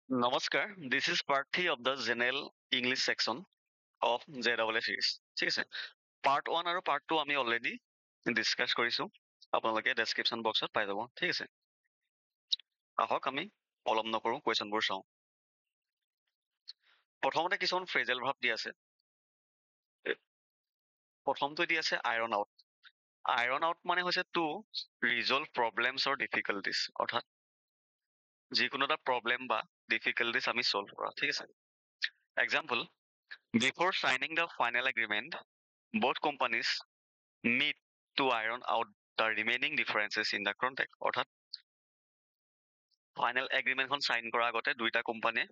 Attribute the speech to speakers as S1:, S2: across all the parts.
S1: নমস্কাৰ, this is part 3 of the general English section of JEE series. ঠিক আছে, part 1 আৰু পাৰ্ট 2 আমি অলৰেডি ডিছকাছ কৰিছোঁ। আপোনালোকে ডেছক্ৰিপশ্যন বক্সত পাই যাব। ঠিক আছে, আহক আমি পলম নকৰোঁ, কুৱেশ্যনবোৰ চাওঁ। প্ৰথমতে কিছুমান ফ্ৰেজেল ভাৰ্ব দি আছে। প্ৰথমটো দি আছে আইৰন আউট। আইৰন আউট মানে হৈছে টু ৰিজল্ভ প্ৰব্লেমছ অৰ ডিফিকাল্টিজ, অৰ্থাৎ যিকোনো এটা প্ৰব্লেম বা ডিফিকাল্টিজ আমি ছল্ভ কৰা। ঠিক আছে, example, before signing the final agreement, both companies meet to iron out the remaining differences in the contract. অৰ্থাৎ ফাইনেল এগ্ৰিমেণ্টখন চাইন কৰাৰ আগতে দুইটা কোম্পানীয়ে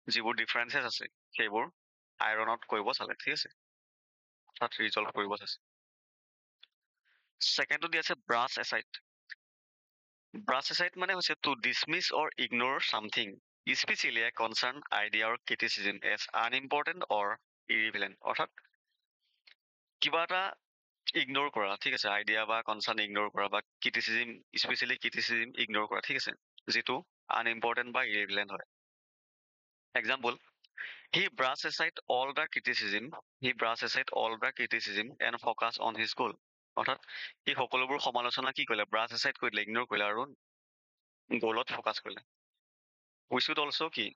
S1: যিবোৰ ডিফাৰেঞ্চেছ আছে সেইবোৰ আইৰন আউট কৰিব চালে। ঠিক আছে, অৰ্থাৎ ৰিজল্ভ কৰিব চাইছে। ছেকেণ্ডটো দি আছে ব্ৰাছ এছাইড। ব্ৰাছ এছাইড মানে হৈছে টু ডিছমিছ অৰ ইগনোৰ চামথিং, স্পেচিয়েলি এ কনচাৰ্ণ আইডিয়া অৰ ক্ৰিটিচিজম এজ আনইম্পৰ্টেণ্ট অৰ ইৰিভেলেণ্ট। অৰ্থাৎ কিবা এটা ইগনোৰ কৰা। ঠিক আছে, আইডিয়া বা কনচাৰ্ণ ইগনোৰ কৰা বা ক্ৰিটিচিজিম, স্পেচিয়েলি ক্ৰিটিচিজিম ইগনোৰ কৰা। ঠিক আছে, যিটো আনইম্পৰ্টেণ্ট বা ইৰেগুলেণ্ট হয়। Example, he brush aside all the criticism, and focus on his goal. অৰ্থাৎ সি সকলোবোৰ সমালোচনা কি কৰিলে, ব্ৰাছ এছাইড কৰি দিলে, ইগনোৰ কৰিলে আৰু গ'লত ফ'কাছ কৰিলে। উই শুড অলছ' কি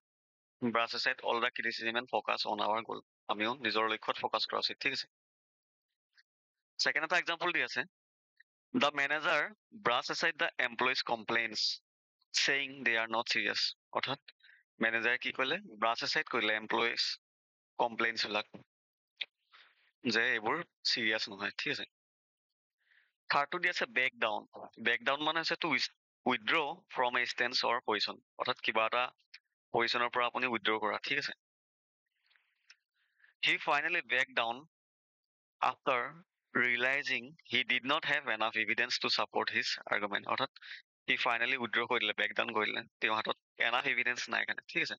S1: brush aside all the criticism and focus on our goal. আমিও নিজৰ লক্ষ্যত ফ'কাছ কৰা উচিত। ঠিক আছে, ছেকেণ্ড এটা এক্সাম্পল দি আছে, the manager brush aside the employees' complaints, saying they are not serious. অৰ্থাৎ মেনেজাৰে কি কৰিলে, ব্ৰাছ এছাইড কৰিলে এমপ্লয়িজ কমপ্লেইনছ বিলাক, যে এইবোৰ চিৰিয়াছ নহয়। ঠিক আছে, থাৰ্ডটো দি আছে বেক ডাউন। বেক ডাউন মানে হৈছে to withdraw from a stance or position. অৰ্থাৎ কিবা এটা পজিশ্যনৰ পৰা আপুনি উইথড্ৰ কৰা। ঠিক আছে, he finally back down after realizing he did not have enough evidence to support his argument. অৰ্থাৎ সি ফাইনেলি উইথড্ৰ কৰি দিলে, বেক ডাউন কৰি দিলে, তেওঁৰ হাতত এনাফ এভিডেন্স নাই কাৰণে। ঠিক আছে,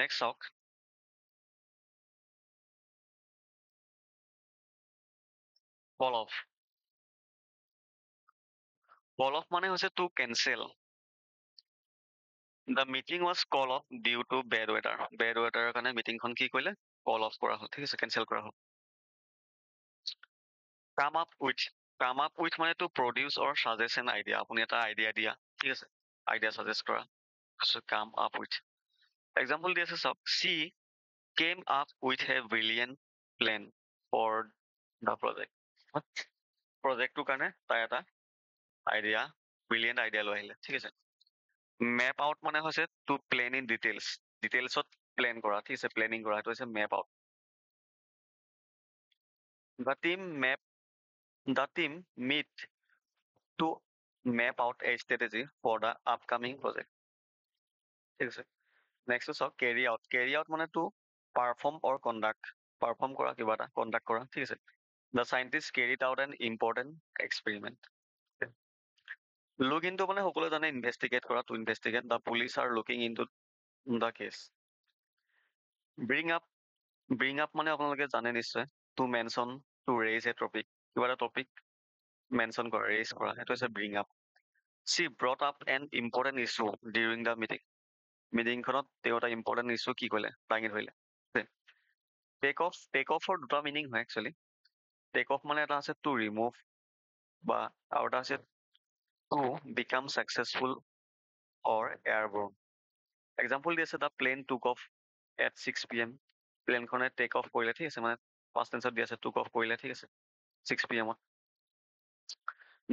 S1: নেক্সট চাওক, কল অফ। কল অফ মানে হৈছে to cancel. The meeting was call off due to bad weather. Bad ৱেডাৰৰ কাৰণে মিটিংখন কি কৰিলে, কল অফ কৰা হ'ল। ঠিক আছে, কেনচেল কৰা হ'ল। Come up with. Come up with মানে to produce or suggest an idea. আপুনি এটা আইডিয়া দিয়া। ঠিক আছে, আইডিয়া ছাজেষ্ট কৰা, কাম আপ উইথ। এক্সাম্পল দি আছে চাওক, she came up with a brilliant plan for the project. প্ৰজেক্টটোৰ কাৰণে তাই এটা আইডিয়া, ব্ৰিলিয়েণ্ট আইডিয়া লৈ আহিলে। ঠিক আছে, মেপ আউট মানে হৈছে টু প্লেন ইন ডিটেইলছ। ডিটেইলছত প্লেন কৰা। ঠিক আছে, প্লেনিং কৰা, সেইটো হৈছে map out. The team map, the team meet to map out a strategy for the upcoming project. ঠিক আছে, নেক্সট চাওক কেৰি আউট। কেৰি আউট মানে to perform or conduct. Perform কৰা, কিবা এটা কণ্ডাক্ট কৰা। ঠিক আছে, the scientist carried out an important experiment. Look into মানে সকলোৱে জানে ইনভেষ্টিগেট কৰা, two investigate. The police are looking into the case. Bring up. Bring up মানে আপোনালোকে জানে নিশ্চয়, to mention, to raise a topic. কিবা এটা টপিক মেনশ্যন কৰা, ৰেইজ কৰা, সেইটো হৈছে bring up. She brought up an important issue during the meeting. মিটিংখনত তেওঁ এটা ইম্পৰ্টেণ্ট ইছ্যু কি কৰিলে, দাঙি ধৰিলে। Take off. টেক অফৰ দুটা মিনিং হয় একচুৱেলি। টেক অফ মানে এটা আছে টু ৰিমুভ, বা আৰু এটা আছে to become successful or airborne. Example দি আছে, the plane took off at 6 PM। প্লেনখনে টেক অফ কৰিলে। ঠিক আছে, মানে পাষ্ট টেন্সত দি আছে, টুক অফ কৰিলে। ঠিক আছে, 6 PM।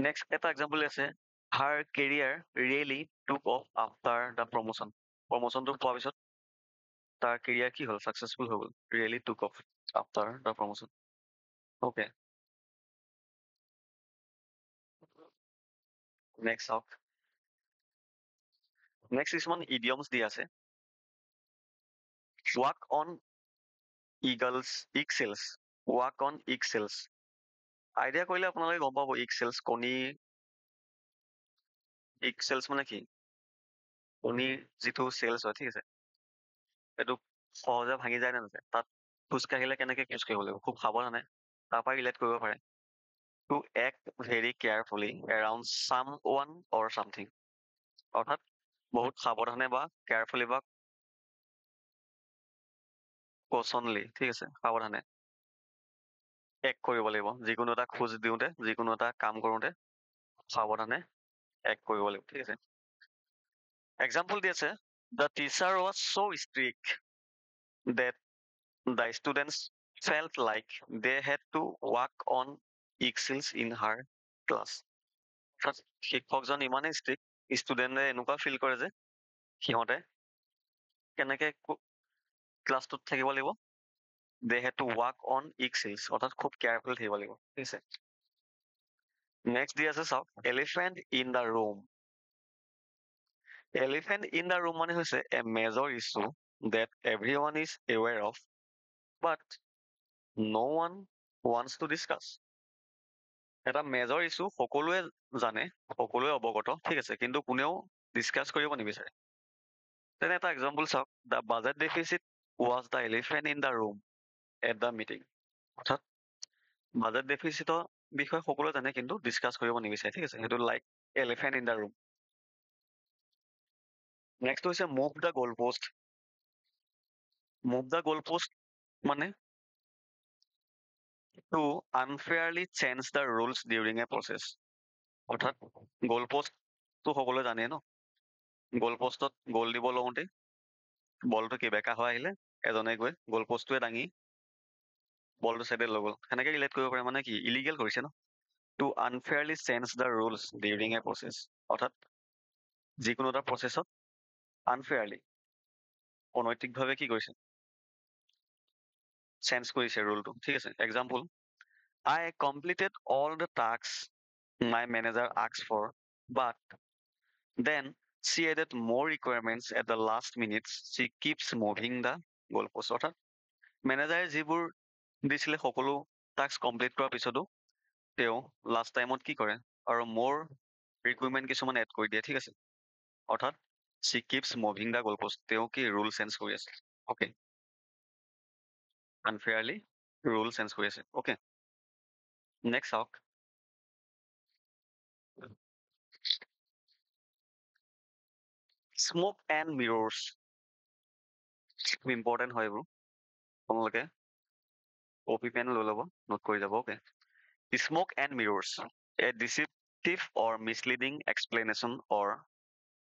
S1: নেক্সট এটা এক্সাম্পল দি আছে, her career really took off after the promotion. প্ৰমোশ্যনটো পোৱাৰ পিছত তাৰ কেৰিয়াৰ কি হ'ল, ছাকচেছফুল হৈ গ'ল। Really took off after the promotion. Okay, next চাওক। নেক্সট কিছুমান ইডিয়মছ দি আছে, walk on eagles eggshells. Walk on eggshells, idea কৰিলে আপোনালোকে গম পাব। ইগচেলছ কণী, ইগচেলছ মানে কি, কণীৰ যিটো চেলছ হয়। ঠিক আছে, এইটো সহজে ভাঙি যায় নে নাযায়, তাত খোজকাঢ়িলে কেনেকে খোজকাঢ়িব লাগিব, খুব সাৱধানে, তাৰ পৰা ৰিলেট কৰিব পাৰে। to act very carefully around someone or something. অৰ্থাৎ বহুত সাৱধানে বা কেয়াৰফুলি বা কচনলি, ঠিক আছে, সাৱধানে এক্ট কৰিব লাগিব। যিকোনো এটা খোজ দিওঁতে, যিকোনো এটা কাম কৰোঁতে সাৱধানে এক্ট কৰিব লাগিব, ঠিক আছে। এক্সাম্পল দি আছে, the teacher was so' strict that the students felt like they had to walk on eggshells in her class. অৰ্থাৎ শিক্ষকজন ইমানেই ষ্ট্ৰিক্ট, ষ্টুডেণ্টে এনেকুৱা ফিল কৰে যে সিহঁতে কেনেকে ক্লাছটোত থাকিব লাগিব, they had to walk on eggshells, অৰ্থাৎ খুব কেয়াৰফুল থাকিব লাগিব, ঠিক আছে। নেক্সট দি আছে চাওক, elephant in the room. Elephant in the room মানে হৈছে a major issue that everyone is aware of, but no one wants to discuss. এটা মেজৰ ইছ্যু সকলোৱে জানে, সকলোৱে অৱগত, ঠিক আছে, কিন্তু কোনেও ডিছকাছ কৰিব নিবিচাৰে। তেনে এটা এক্সাম্পল চাওক, the budget deficit was the elephant in the room at the meeting. অৰ্থাৎ বাজেট ডেফিচিটৰ বিষয়ে সকলোৱে জানে কিন্তু ডিছকাছ কৰিব নিবিচাৰে, ঠিক আছে, সেইটো like elephant in the room. Next হৈছে move the goal post. Move the goal post মানে to unfairly change the rules during a process. অৰ্থাৎ গ'ল পোষ্টটো সকলোৱে জানে ন, গ'ল পোষ্টত গ'ল দিব লওঁতে বলটো বেকা হৈ আহিলে এজনে গৈ গ'ল পোষ্টটোৱে দাঙি বলটো চাইডে লৈ গ'ল, সেনেকে ৰিলেট কৰিব পাৰে, মানে কি ইলিগেল কৰিছে ন। To unfairly change the rules during a process, অৰ্থাৎ যিকোনো এটা প্ৰচেছত আনফেয়াৰলি, অনৈতিকভাৱে কি কৰিছে, চেঞ্জ কৰিছে ৰুলটো, ঠিক আছে। Example, I completed all the tasks my manager asked for, but then she added more requirements at the last minutes. She keeps moving the goalpost. অৰ্থাৎ মেনেজাৰে যিবোৰ দিছিলে সকলো টাস্ক কমপ্লিট কৰাৰ পিছতো তেওঁ লাষ্ট টাইমত কি কৰে আৰু মোৰ ৰিকুইৰমেণ্ট কিছুমান এড কৰি দিয়ে, ঠিক আছে। অৰ্থাৎ she keeps moving the goalpost, তেওঁ কি ৰুল চেঞ্জ কৰি আছে, অ'কে, আনফেয়াৰলি ৰুল চেঞ্জ কৰি আছে, অ'কে। নেক্সট চাওক, স্মক এণ্ড মিৰৰ্ছ। ইম্পৰ্টেণ্ট হয় এইবোৰ, আপোনালোকে কপি পেন লৈ ল'ব, নোট কৰি যাব, okay. Smoke and mirrors, a deceptive or misleading explanation or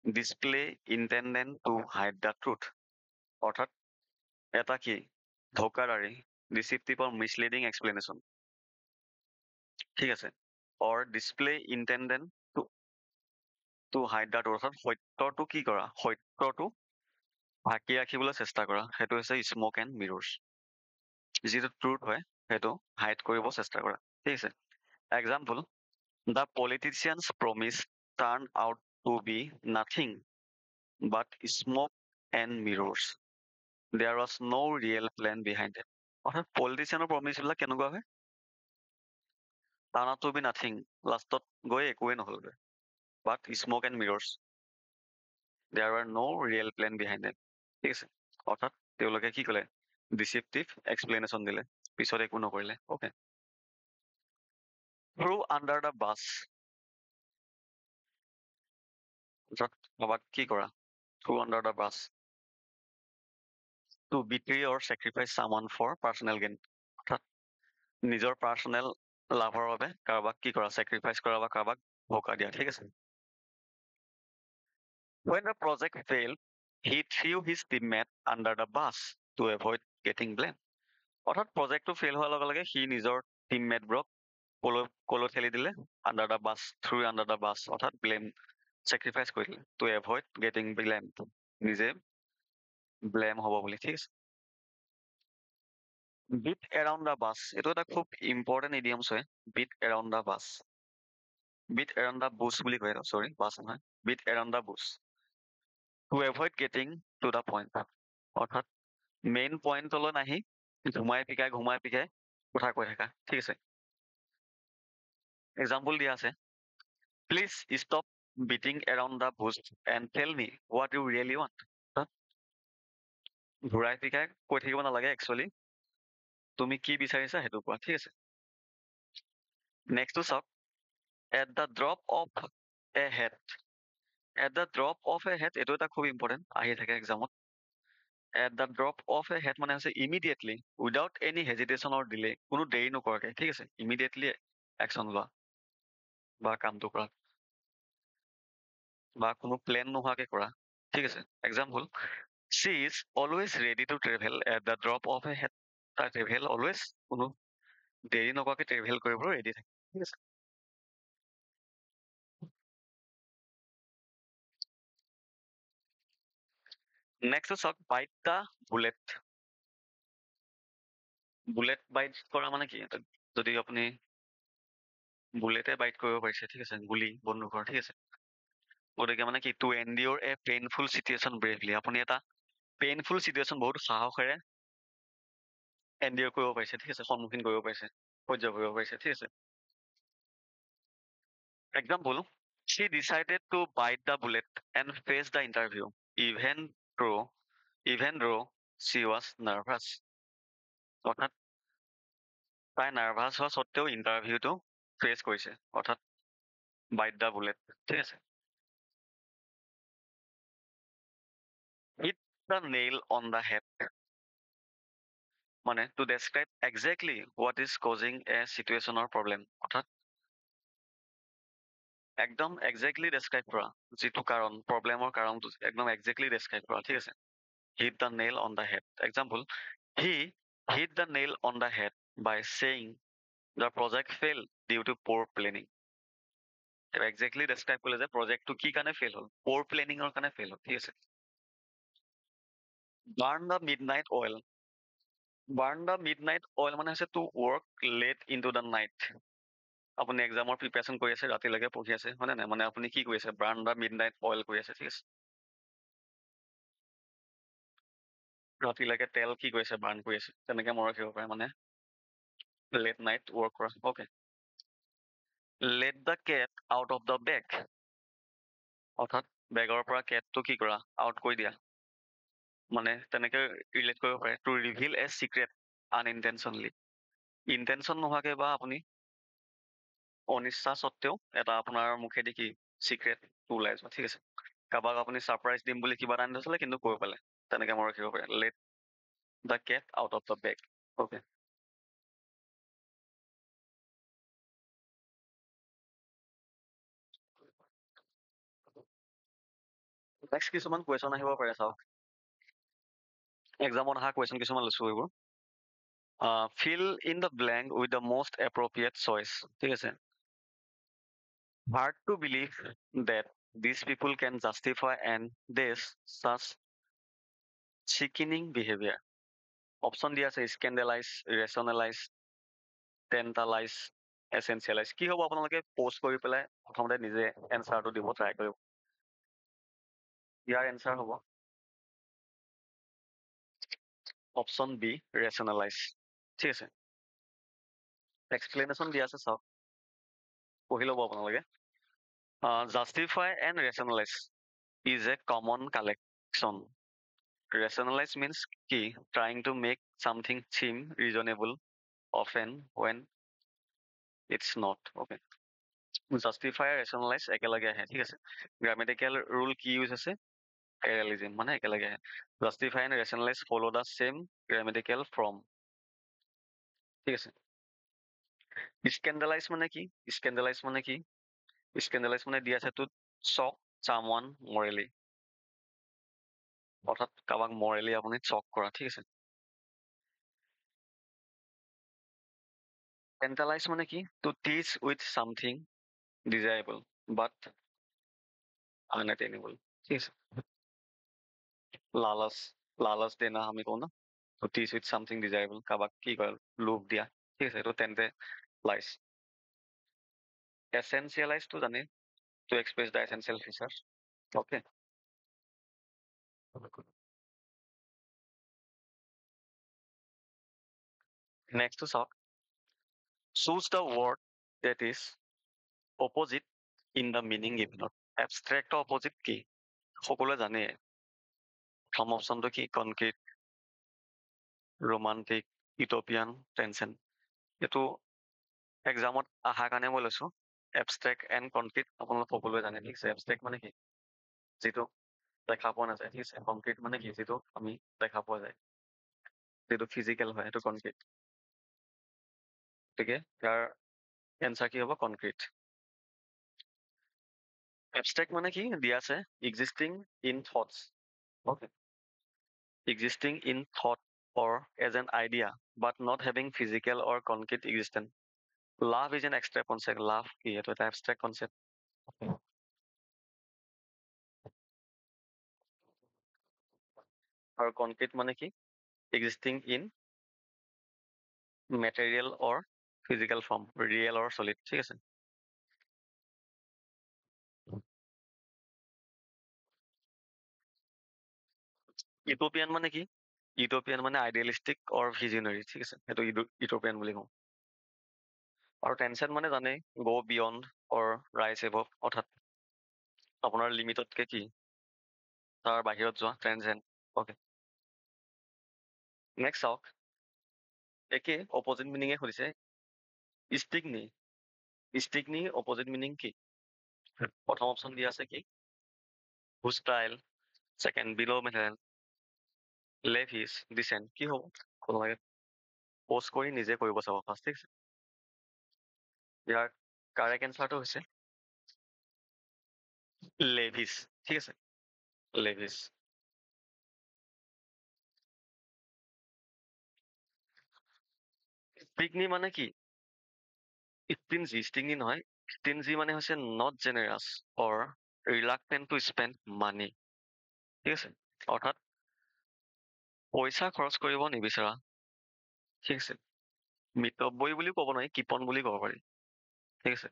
S1: display intended to hide the truth. অৰ্থাৎ এটা কি ধোকাদাৰী, ডিচিপটিভ or misleading explanation, ঠিক আছে, or display intended to hide the truth, অৰ্থাৎ সত্যটো কি কৰা, সত্যটো ঢাকি ৰাখিবলৈ চেষ্টা কৰা, সেইটো হৈছে স্মক এণ্ড মিৰৰ্ছ। যিটো ট্ৰুথ হয় সেইটো হাইড কৰিব চেষ্টা কৰা, ঠিক আছে। Example, the politician's promise turned out to be nothing but smoke and mirrors. There was no real plan behind it. অৰ্থাৎ পলিটিচিয়ানৰ প্ৰমিছবিলাক কেনেকুৱা হয়, turned out to be nothing, লাষ্টত গৈ একোৱে নহ'লগৈ, but smoke and mirrors. There were no real plan behind it. ঠিক আছে, অৰ্থাৎ তেওঁলোকে কি ক'লে, ডিচিপটিভ এক্সপ্লেনেশ্যন দিলে, পিছত একো নকৰিলে, okay. Through under the bus, অৰ্থাৎ কাৰোবাক কি কৰা, through under the bus, to betray or sacrifice someone for personal gain, অৰ্থাৎ নিজৰ পাৰ্চনেল লাভৰ বাবে কাৰোবাক কি কৰা, চেক্ৰিফাইচ কৰা বা কাৰোবাক ধোকা দিয়া, ঠিক আছে। When the project failed, he threw his teammate under the bus to avoid getting blamed. অৰ্থাৎ প্ৰজেক্টটো ফেইল হোৱাৰ লগে লগে সি নিজৰ টিমমেটবোৰক কলৈ ঠেলি দিলে, under the bus, through under the bus, অৰ্থাৎ ব্লেম, চেক্ৰিফাইচ কৰি দিলে, টু এভইড গেটিং ব্লেম, নিজে ব্লেম হ'ব বুলি, ঠিক আছে। বিট এৰাউণ্ড দ্য বাছ, এইটো এটা খুব ইম্পৰ্টেণ্ট ইডিয়মছ হয়, beat around the bus, beat around the bush বুলি কয়, চৰি বাছ নহয়, beat around the bush, to avoid getting to the point, অৰ্থাৎ মেইন পইণ্টলৈ নাহি ঘুমাই পিকাই কথা কৈ থাকা, ঠিক আছে। এক্সাম্পল দিয়া আছে, please stop beating around the bush and tell me what you really want. ঘূৰাই পিকাই কৈ থাকিব নালাগে, একচুৱেলি তুমি কি বিচাৰিছা সেইটো কোৱা, ঠিক আছে। নেক্সটটো চাওক, at the drop of a head. At the drop of a head, এইটো এটা খুব ইম্পৰ্টেণ্ট, আহি থাকে এক্সামত। At the drop of a head মানে হৈছে immediately, without any hesitation or delay, কোনো দেৰি নকৰাকে, ঠিক আছে, ইমিডিয়েটলি একশ্যন লোৱা বা কামটো কৰা বা কোনো প্লেন নোহোৱাকে কৰা, ঠিক আছে। Example, Shi is always ready to travel at the drop of a head. তাৰ ট্ৰেভেল অলৱেজ, কোনো দেৰি নকৰাকে ট্ৰেভেল কৰিবলৈ ৰেডি থাকে, ঠিক আছে। নেক্সট চাওক, বাইট দা বুলেট। বুলেট বাইট কৰা মানে কি, যদি আপুনি বুলেটে বাইট কৰিব পাৰিছে, ঠিক আছে, গুলি বন্দুকৰ, ঠিক আছে। গতিকে মানে কি, টু এনডিঅ'ৰ এ পেইনফুল চিটুৱেশ্যন ব্ৰেভলি, আপুনি এটা পেইনফুল চিটুৱেশ্যন বহুত সাহসেৰে এনডিঅ' কৰিব পাৰিছে, ঠিক আছে, সন্মুখীন কৰিব পাৰিছে, সহ্য কৰিব পাৰিছে, ঠিক আছে। Example, she decided to bite the bullet and face the interview, even though even though she was nervous. অৰ্থাৎ তাই নাৰ্ভাছ হোৱা স্বত্তেও ইণ্টাৰভিউটো ফেচ কৰিছে, অৰ্থাৎ বাইট দ্য বুলেট, ঠিক আছে। Hit the nail on the head মানে to describe exactly what is causing a চিটুৱেশ্যনৰ প্ৰব্লেম, অৰ্থাৎ একদম এক্সেক্টলি ডেছক্ৰাইব কৰা যিটো কাৰণ, প্ৰব্লেমৰ কাৰণটো একদম এক্সেক্টলি ডেছক্ৰাইব কৰা, ঠিক আছে। Hit the nail on the head. Example, he hit the nail on the head by saying the project failed due to poor planning. Exactly describe কৰিলে যে প্ৰজেক্টটো কি কাৰণে ফেইল হ'ল, প'ৰ প্লেনিঙৰ কাৰণে ফেইল হ'ল, ঠিক আছে। Burn the midnight oil. Burn the midnight oil মানে হৈছে to work late in two the night. আপুনি এক্সামৰ প্ৰিপেৰেশ্যন কৰি আছে, ৰাতিলৈকে পঢ়ি আছে, হয় নে নাই, মানে আপুনি কি কৰি আছে, burn the midnight oil কৰি আছে, ঠিক আছে। ৰাতিলৈকে তেল কি কৰি আছে, বাৰ্ণ কৰি আছে, তেনেকে মনত ৰাখিব পাৰে, মানে লেট নাইট ৱৰ্ক কৰা, okay. Let the cat out of the bag, অৰ্থাৎ বেগৰ পৰা কেটটো কি কৰা, আউট কৰি দিয়া, মানে তেনেকে ৰিলেট কৰিব পাৰে। টু ৰিভিল এ চিক্ৰেট আনইনটেনচনলি, ইনটেনচন নোহোৱাকে বা আপুনি অনিচ্ছা স্বত্তেও এটা আপোনাৰ মুখেদি কি চিক্ৰেটটো ওলাই যোৱা, ঠিক আছে। কাৰোবাক আপুনি ছাৰপ্ৰাইজ দিম বুলি কিবা এটা আনি থৈছিলে, কিন্তু কৈ পালে, তেনেকে মই ৰাখিব পাৰে, late the cat out of the bag, okay. Next কিছুমান কুৱেশ্যন আহিব পাৰে, চাওক। এক্সামত অহা কুৱেশ্যন কিছুমান লৈছো এইবোৰ। Fill in the blank with the most appropriate choice, ঠিক আছে। Hard to believe that these people can justify and this such sickening behavior. Option দিয়া আছে, স্কেণ্ডেলাইজ, ৰেচনেলাইজ, টেণ্টালাইজ, এচেঞ্চিয়েলাইজ। কি হ'ব, আপোনালোকে প'ষ্ট কৰি পেলাই প্ৰথমতে নিজে এনচাৰটো দিব ট্ৰাই কৰিব। ইয়াৰ এনচাৰ হ'ব অপশ্যন বি, ৰেচনেলাইজ, ঠিক আছে। এক্সপ্লেনেশ্যন দিয়া আছে, চাওক, পঢ়ি ল'ব আপোনালোকে। Justify and rationalize is a common collection. Rationalize means কি, trying to make something seem reasonable often when it's not, okay. Justify rationalize একেলগে আহে, ঠিক আছে। গ্ৰামেটিকেল ৰুল কি ইউজ আছে, প্যাৰালিজিম, মানে একেলগে আহে। Justify and rationalize follow the same grammatical form, ঠিক আছে। Scandalize মানে কি, scandalize মানে কি, scandalize মানে দিয়া আছে to shock someone morally, অৰ্থাৎ কাৰোবাক মৰেলি আপুনি চক কৰা, ঠিক আছে। টেণ্টালাইজ মানে কি, টু টিচ উইথ চামথিং ডিজায়াৰেবল বাট আনএটেইনেবল, ঠিক আছে। লালাচ, লালাচ দেনা আমি কওঁ ন, টু টিচ উইথ চামথিং ডিজায়াৰেবল, কাৰোবাক কি কয়, লোভ দিয়া, ঠিক আছে, এইটো তেন্তে লাইজ। এচেঞ্চিয়েলাইজটো জানে, to express the essential features, okay. নেক্সটটো চাওক, choose the word that is opposite in the meaning গিভেনত। এবষ্ট্ৰেক্টৰ অপজিট কি, সকলোৱে জানে। প্ৰথম অপশ্যনটো কি, কনক্ৰিট, ৰোমান্টিক, ইউটোপিয়ান, ট্ৰেন্সেণ্ট। এইটো এক্সামত অহাৰ কাৰণে মই লৈছো এবষ্ট্ৰেক্ট এণ্ড কনক্ৰিট। আপোনালোক সকলোৱে জানে, ঠিক আছে। এবষ্ট্ৰেক্ট মানে কি? যিটো দেখা পোৱা নাযায়, ঠিক আছে। কনক্ৰিট মানে কি? যিটো আমি দেখা পোৱা যায়, যিটো ফিজিকেল হয়, সেইটো কনক্ৰিট। গতিকে ইয়াৰ এনচাৰ কি হ'ব? কনক্ৰিট। এবষ্ট্ৰেক্ট মানে কি? দিয়া আছে existing in thoughts. Okay, existing in thought or as an idea, but not having physical or concrete existence. Love is an abstract concept. Love কি? এইটো এটা abstract concept. আৰু concrete মানে কি? Existing in material or physical form, real or solid, ঠিক আছে। Utopian মানে কি? ইউটোপিয়ান মানে আইডিয়েলিষ্টিক অৰ ভিজনাৰী, ঠিক আছে। সেইটো ইউটোপিয়ান বুলি কওঁ। আৰু ট্ৰেন্সেন্ড মানে জানেই, গো বিয়ণ্ড অৰ ৰাইজ এবভ, অৰ্থাৎ আপোনাৰ লিমিটতকে কি তাৰ বাহিৰত যোৱা, ট্ৰেন্সেন্ড। অ'কে, নেক্সট চাওক, একে অপজিট মিনিঙে সুধিছে। ষ্টিগনি, ষ্টিগনি অপজিট মিনিং কি? প্ৰথম অপশ্যন দিয়া আছে কি? হোষ্টাইল, ছেকেণ্ড বিল' মেটেৰিয়েল, লেভিছ, ডিচেণ্ট। কি হ'ব? আপোনালোকে প'জ কৰি নিজে কৰিব চাব ফাৰ্ষ্ট, ঠিক আছে। ইয়াৰ কাৰেক্ট এনচাৰটো হৈছে লেভিছ, ঠিক আছে। লেভিছ। ষ্টিগনি মানে কি? ষ্টিগনি নহয়, ষ্টিনজি মানে হৈছে not generous or reluctant to spend money, ঠিক আছে। অৰ্থাৎ পইচা খৰচ কৰিব নিবিচৰা, ঠিক আছে। মিতব্যয়ী বুলিও ক'ব নোৱাৰি, কিপন বুলি ক'ব পাৰি, ঠিক আছে।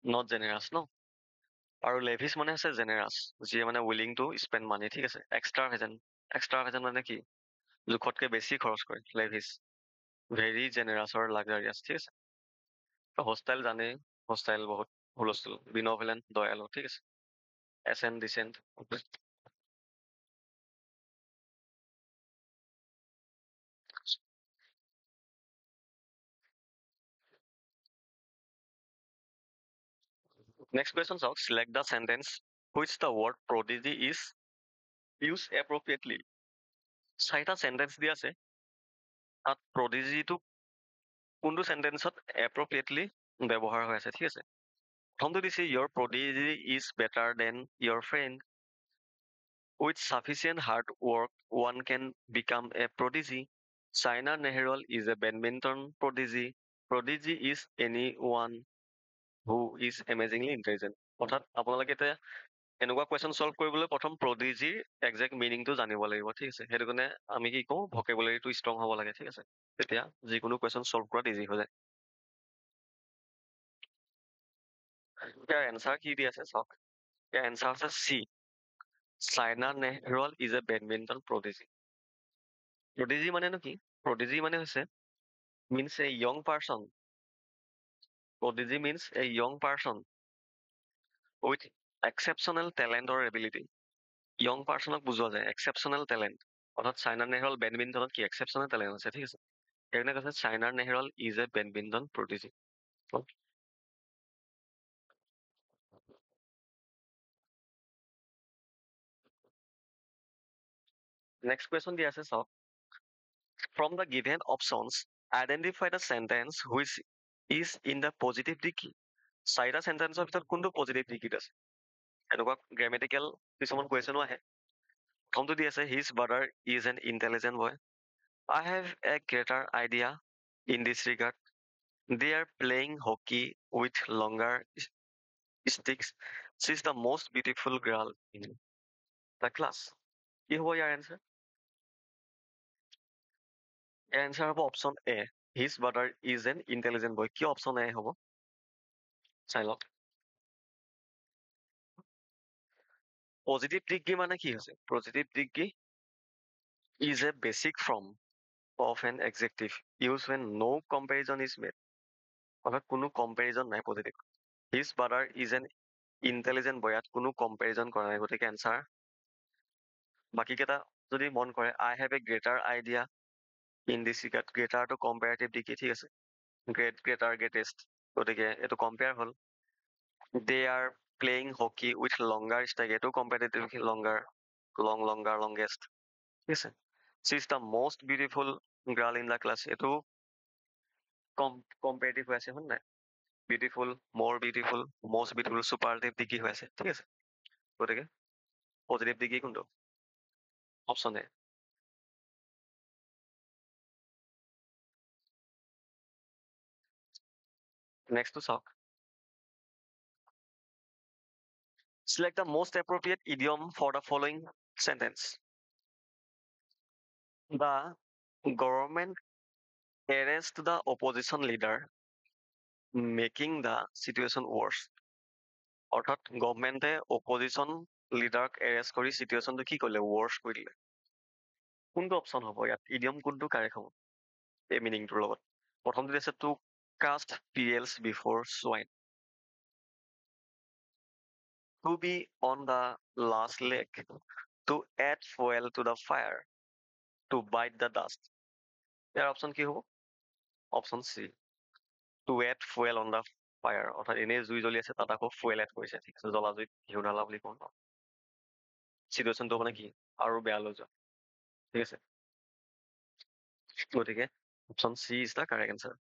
S1: নট জেনেৰাছ ন। আৰু লেভিছ মানে হৈছে জেনেৰাছ, যিয়ে মানে উইলিং টু স্পেণ্ড মানি, ঠিক আছে। এক্সট্ৰা ভেজেন, এক্সট্ৰা ভেজেন মানে কি? জোখতকে বেছি খৰচ কৰে, লেভিছ। ভেৰি জেনেৰাছ অৰ লাক্সাৰিয়াছ, ঠিক আছে। হোষ্টাইল জানেই, হোষ্টাইল বহুত হুলস্থুল, বিনভেলেণ্ট, দয়ালু, ঠিক আছে। Ascent, decent. Next question, so select the sentence which the word prodigy is used appropriately. চাৰিটা চেণ্টেন্স দি আছে, তাত prodigy টো কোনটো চেণ্টেন্সত appropriately ব্যৱহাৰ হৈ আছে, ঠিক আছে। প্ৰথমটো দিছে your prodigy is better than your friend. With sufficient hard work, one can become a prodigy. Saina Nehwal is a badminton prodigy. Prodigy is anyone who is amazingly intelligent. অৰ্থাৎ আপোনালোকে এতিয়া এনেকুৱা কুৱেশ্যন চল্ভ কৰিবলৈ প্ৰথম প্ৰডিজিৰ exact মিনিংটো জানিব লাগিব, ঠিক আছে। সেইটো কাৰণে আমি কি কওঁ, ভকেবুলাৰীটো ষ্ট্ৰং হ'ব লাগে, ঠিক আছে। তেতিয়া যিকোনো কুৱেশ্যন চল্ভ কৰাত ইজি হৈ যায়। ইয়াৰ এনচাৰ কি দি আছে চাওক, ইয়াৰ এনচাৰ আছে C, Saina Nehwal is a badminton prodigy. Prodigy মানেনো কি? প্ৰডিজি মানে হৈছে means a young person. Prodigy means a young person with exceptional talent or ability. Young পাৰ্চনক বুজোৱা যায়, এক্সেপশ্যনেল টেলেণ্ট। অৰ্থাৎ চাইনা নেহৱাল বেডমিণ্টনত কি এক্সেপশ্যনেল টেলেণ্ট আছে, ঠিক আছে। সেইকাৰণে কৈছে Saina Nehwal is a badminton prodigy. Next question দি আছে চাওক, from the given options identify the sentence which is in the positive degree. চাৰিটা চেণ্টেন্সৰ ভিতৰত কোনটো পজিটিভ ডিগ্ৰীত আছে? এনেকুৱা গ্ৰামেটিকেল কিছুমান কুৱেশ্যনো আহে। প্ৰথমটো দি আছে his brother is an intelligent boy. I have a greater idea in this regard. They are playing hockey with longer sticks. She is the most beautiful girl in the class. কি হ'ব ইয়াৰ answer? ইয়াৰ answer হ'ব option A, his brother is an intelligent boy. কিয় option এ হ'ব চাই লওক। Positive degree মানে কি হৈছে? Positive degree is a basic form of an adjective use when no comparison is made. অৰ্থাৎ কোনো কম্পেৰিজন নাই positive. His brother is an intelligent boy, ইয়াত কোনো কম্পেৰিজন কৰা নাই, গতিকে এনচাৰ। বাকীকেইটা যদি মন কৰে, I have a greater idea in this regard, গ্ৰেটাৰটো কম্পেৰেটিভ ডিগ্ৰী, ঠিক আছে। গ্ৰেট গ্ৰেটাৰ গ্ৰেটেষ্ট, গতিকে এইটো কম্পেয়াৰ হ'ল। They are playing hockey with longer strike, এইটো কম্পেটিটিভ লংগাৰ, লংগাৰ লংগেষ্ট, ঠিক আছে। She is the most beautiful girl in the class, এইটো কম্পেটিটিভ হৈ আছে হয় নাই, beautiful, more beautiful, most beautiful, superlative degree হৈ আছে, ঠিক আছে। গতিকে পজিটিভ ডিগ্ৰী কোনটো? অপশ্যন এ। নেক্সটটো চাওক, select the most appropriate idiom for the following sentence. The government arrest the opposition leader, making the situation worse. অৰ্থাৎ গভমেণ্টে অপজিশ্যন লিডাৰক এৰেষ্ট কৰি চিটুৱেশ্যনটো কি কৰিলে? ৱৰ্ছ কৰি দিলে। কোনটো অপশ্যন হ'ব ইয়াত? ইডিয়ম কোনটো কাৰেক্ট হ'ব এই মিনিংটোৰ লগত? প্ৰথমটো আছে to cast pearls before swine, to be on the last leg, to add fuel to the fire, to bite the dust. ইয়াৰ অপশ্যন কি হ'ব? Option C, to add fuel on the fire, অৰ্থাৎ এনেই জুই জ্বলি আছে তাত আকৌ ফুৱেল এড কৰিছে, ঠিক আছে, জ্বলা জুইত ঘিউ ঢালা বুলি কওঁ। চিটুৱেশ্যনটো মানে কি আৰু বেয়া লৈ যোৱা, ঠিক আছে। গতিকে option C is the correct answer.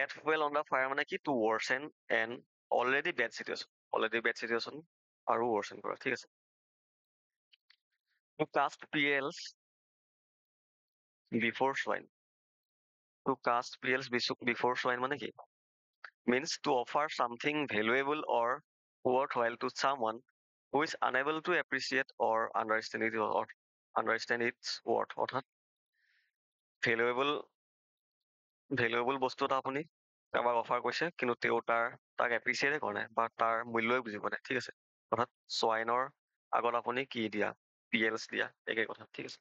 S1: Add fuel on the fire মানে কি? To worsen an already bad situation আৰু ৱৰ্চেন কৰা, ঠিক আছে। To cast pearls before swine, to cast pearls before swine মানে কি? means to offer something valuable or worthwhile to someone who is unable to appreciate or understand its worth. অৰ্থাৎ valuable বস্তু এটা আপুনি কাৰোবাক অফাৰ কৰিছে, কিন্তু তেওঁ তাক এপ্ৰিচিয়েটে কৰা নাই বা তাৰ মূল্যই বুজি পোৱা নাই, ঠিক আছে। অৰ্থাৎ swine-ৰ আগত আপুনি কি দিয়া? পিএলছ দিয়া, একে কথা, ঠিক আছে।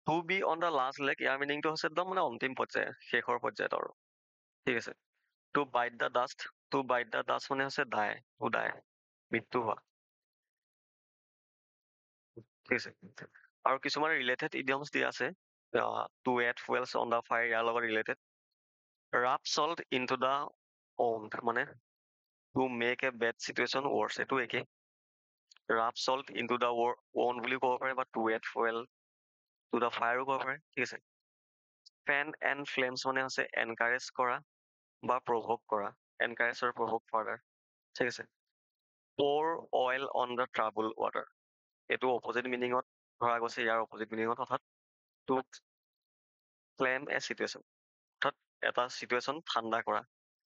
S1: To be on the last leg, ইয়াৰ মিনিংটো হৈছে একদম মানে অন্তিম পৰ্যায়, শেষৰ পৰ্যায়ত আৰু, ঠিক আছে। To bite the dust, to bite the dust মানে হৈছে দাই, উদাই, মৃত্যু হোৱা, ঠিক আছে। আৰু কিছুমান ৰিলেটেড ইডিয়মছ দিয়া আছে, to add fuels on the fire, ইয়াৰ লগত related. Rub salt in two the wound মানে to make a bad situation worse, এইটো একে। Rub salt in two the wound বুলি ক'ব পাৰে, বা to add fuel to the ফায়াৰো ক'ব পাৰে, ঠিক আছে। ফেন এণ্ড ফ্লেমছ মানে হৈছে এনকাৰেজ কৰা বা প্ৰভোক কৰা, এনকাৰেজ আৰু প্ৰভোক ফাৰ্ডাৰ, ঠিক আছে। Pour oil on the trouble water, এইটো অপজিট মিনিঙত ধৰা গৈছে, ইয়াৰ অপজিট মিনিঙত, অৰ্থাৎ টু ফ্লেম এ চিটুৱেশ্যন, অৰ্থাৎ এটা চিটুৱেশ্যন ঠাণ্ডা কৰা,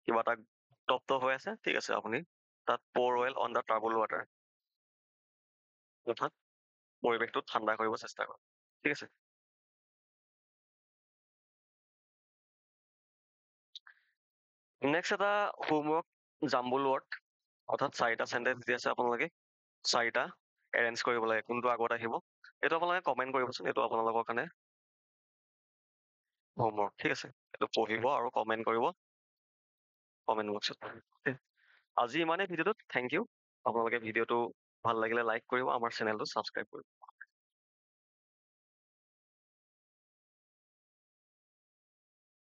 S1: কিবা এটা তপ্ত হৈ আছে, ঠিক আছে, আপুনি তাত pour oil on the trouble water, অৰ্থাৎ পৰিৱেশটো ঠাণ্ডা কৰিব চেষ্টা কৰা, ঠিক আছে। নেক্সট এটা হোমৱৰ্ক জাম্বুল ৱৰ্ড, অৰ্থাৎ 4টা চেণ্টেঞ্চ দি আছে, আপোনালোকে 4টা এৰেঞ্জ কৰিব লাগে, কোনটো আগত আহিব এইটো আপোনালোকে কমেণ্ট কৰিবচোন, এইটো আপোনালোকৰ কাৰণে হোমৱৰ্ক, ঠিক আছে। এইটো পঢ়িব আৰু কমেণ্ট কৰিব কমেণ্ট বক্সত। আজি ইমানেই ভিডিঅ'টোত, থেংক ইউ। আপোনালোকে ভিডিঅ'টো ভাল লাগিলে লাইক কৰিব, আমাৰ চেনেলটো ছাবস্ক্ৰাইব কৰিব।